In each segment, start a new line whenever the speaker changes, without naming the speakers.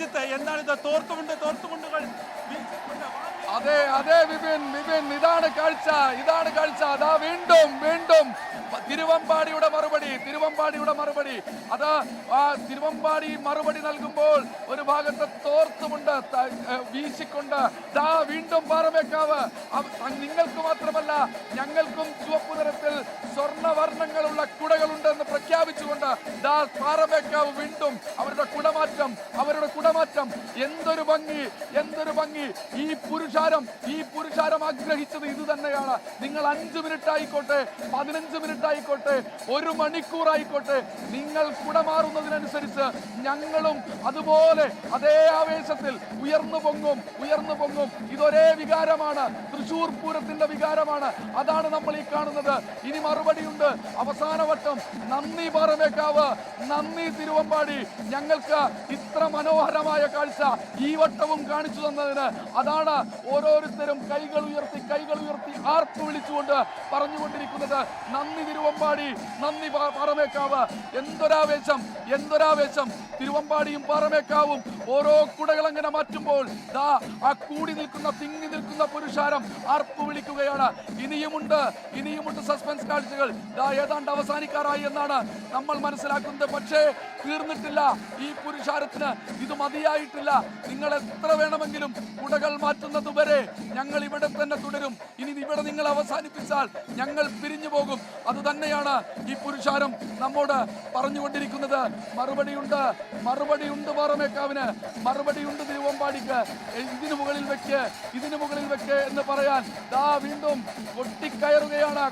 രാജ്യത്ത് എന്താണിത്? തോർത്തുമുണ്ട്
അതെ അതെ വിപിൻ, ഇതാണ് കാഴ്ച. അതാ വീണ്ടും തിരുവമ്പാടിയുടെ മറുപടി. അത് തിരുവമ്പാടി മറുപടി നൽകുമ്പോൾ ഒരു ഭാഗത്ത് തോർത്തുമുണ്ട് വീശിക്കൊണ്ട് ദാ വീണ്ടും പാറമേക്കാവ്. നിങ്ങൾക്ക് മാത്രമല്ല ഞങ്ങൾക്കും ചുവപ്പ് നിറത്തിൽ സ്വർണ്ണവർണ്ണങ്ങളുള്ള കുടകളുണ്ടെന്ന് പ്രഖ്യാപിച്ചുകൊണ്ട് ദാ പാറമേക്കാവ് വീണ്ടും അവരുടെ കുടമാറ്റം. എന്തൊരു ഭംഗി! ഈ പുരുഷാരം ആഗ്രഹിച്ചത് ഇത് തന്നെയാണ്. നിങ്ങൾ 5 മിനിറ്റ് ആയിക്കോട്ടെ, 15 മിനിറ്റ് ആയിക്കോട്ടെ, 1 മണിക്കൂർ ആയിക്കോട്ടെ, നിങ്ങൾ കുടമാറുന്നതിനനുസരിച്ച് ഞങ്ങളും അതുപോലെ അതേ ആവേശത്തിൽ ഉയർന്നു പൊങ്ങും. ഇതൊരേ വികാരമാണ്, തൃശൂർ പൂരത്തിന്റെ വികാരമാണ്. അതാണ് നമ്മൾ ഈ കാണുന്നത്. ഇനി മറുപടിയുണ്ട്. അവസാന വട്ടം. നന്ദി പാറമേക്കാവ്, നന്ദി തിരുവമ്പാടി, ഞങ്ങൾക്ക് ഇത്ര മനോഹരമായ കാഴ്ച ഈ വട്ടവും കാണിച്ചു തന്നതിന്. അതാണ് ഓരോരുത്തരും കൈകൾ ഉയർത്തി ആർപ്പ് വിളിച്ചുകൊണ്ട് പറഞ്ഞുകൊണ്ടിരിക്കുന്നത്. നന്ദി തിരുവമ്പാടി, നന്ദി പാറമേക്കാവ്. എന്തൊരാവേശം! തിരുവമ്പാടിയും പാറമേക്കാവും ഓരോ കുടകൾ അങ്ങനെ മാറ്റുമ്പോൾ ദാ ആ തിങ്ങി നിൽക്കുന്ന പുരുഷാരം ആർപ്പ് വിളിക്കുകയാണ്. ഇനിയുമുണ്ട് സസ്പെൻസ് കാഴ്ചകൾ. ദാ ഏതാണ്ട് അവസാനിക്കാറായി എന്നാണ് നമ്മൾ മനസ്സിലാക്കുന്നത്. പക്ഷേ തീർന്നിട്ടില്ല. ഈ പുരുഷാരത്തിന് ഇത് മതിയായിട്ടില്ല. നിങ്ങൾ എത്ര വേണമെങ്കിലും കുടകൾ മാറ്റുന്നത് വരെ ഞങ്ങൾ ഇവിടെ തന്നെ തുടരും. ഇനി ഇവിടെ നിങ്ങൾ അവസാനിപ്പിച്ചാൽ ഞങ്ങൾ പിരിഞ്ഞു പോകും. അത് തന്നെയാണ് ഈ പുരുഷാരം നമ്മോട് പറഞ്ഞുകൊണ്ടിരിക്കുന്നത്. മറുപടിയുണ്ട് പാറമേക്കാവിന്, മറുപടിയുണ്ട് തിരുവമ്പാടിക്ക്. ഇതിനു മുകളിൽ വെക്ക് എന്ന് പറയാൻ ദാ വീണ്ടും കൊട്ടിക്കയറുകയാണ്.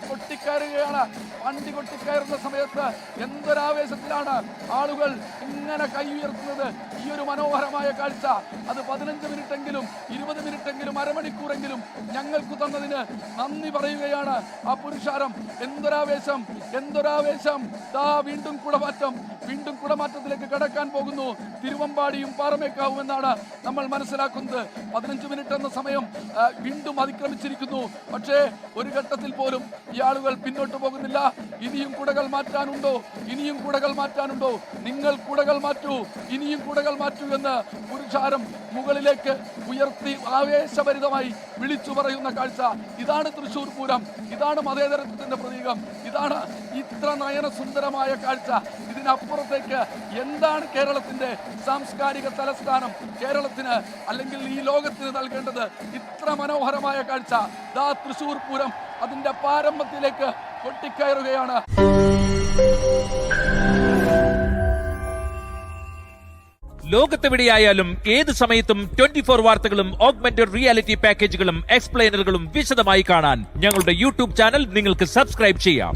വണ്ടി കൊട്ടിക്കയറുന്ന സമയത്ത് എന്തൊരാവേശത്തിലാണ് ആളുകൾ ഇങ്ങനെ കൈ ഉയർത്തുന്നത്. ഈ ഒരു മനോഹരമായ കാഴ്ച അത് 15 മിനിറ്റെങ്കിലും 20 മിനിറ്റെങ്കിലും അരമണിക്കൂറെങ്കിലും ഞങ്ങൾക്ക് തന്നതിന് നന്ദി പറയുകയാണ് ആ പുരുഷാരം. എന്തൊരാവേശം! ദാ വീണ്ടും കുടമാറ്റത്തിലേക്ക് കടക്കാൻ പോകുന്നു തിരുവമ്പാടിയും പാറമേക്കാവും എന്നാണ് നമ്മൾ മനസ്സിലാക്കുന്നത്. 15 മിനിറ്റ് എന്ന സമയം വീണ്ടും അതിക്രമിച്ചിരിക്കുന്നു. പക്ഷേ ഒരു ഘട്ടത്തിൽ പോലും ഈ ആളുകൾ പിന്നോട്ട് പോകുന്നില്ല. ഇനിയും കുടകൾ മാറ്റാനുണ്ടോ? നിങ്ങൾ കുടകൾ മാറ്റൂ, ഇനിയും കുടകൾ മാറ്റൂ എന്ന് പുരുഷാരം മുകളിലേക്ക് ഉയർത്തി ആവേശഭരിതമായി വിളിച്ചു പറയുന്ന കാഴ്ച. ഇതാണ് തൃശൂർ പൂരം, ഇതാണ് മതേതരത്വത്തിന്റെ പ്രതീകം, ഇതാണ് ഇത്ര നയനസുന്ദരമായ കാഴ്ച. ഇതിനപ്പുറത്തേക്ക് എന്താണ് കേരളത്തിന്റെ സാംസ്കാരിക തലസ്ഥാനം കേരളത്തിന് അല്ലെങ്കിൽ ഈ ലോകത്തിന് നൽകേണ്ടത്? ഇത്ര മനോഹരമായ കാഴ്ച. ദാ തൃശൂർ പൂരം അതിന്റെ പാരമ്പര്യത്തിലേക്ക് കൊട്ടിക്കയറുകയാണ്.
ലോകത്തെവിടെയായാലും ഏത് സമയത്തും 24 വാർത്തകളും ഓഗ്മെന്റഡ് റിയാലിറ്റി പാക്കേജുകളും എക്സ്പ്ലെയിനറുകളും വിശദമായി കാണാൻ ഞങ്ങളുടെ യൂട്യൂബ് ചാനൽ നിങ്ങൾക്ക് സബ്സ്ക്രൈബ് ചെയ്യാം.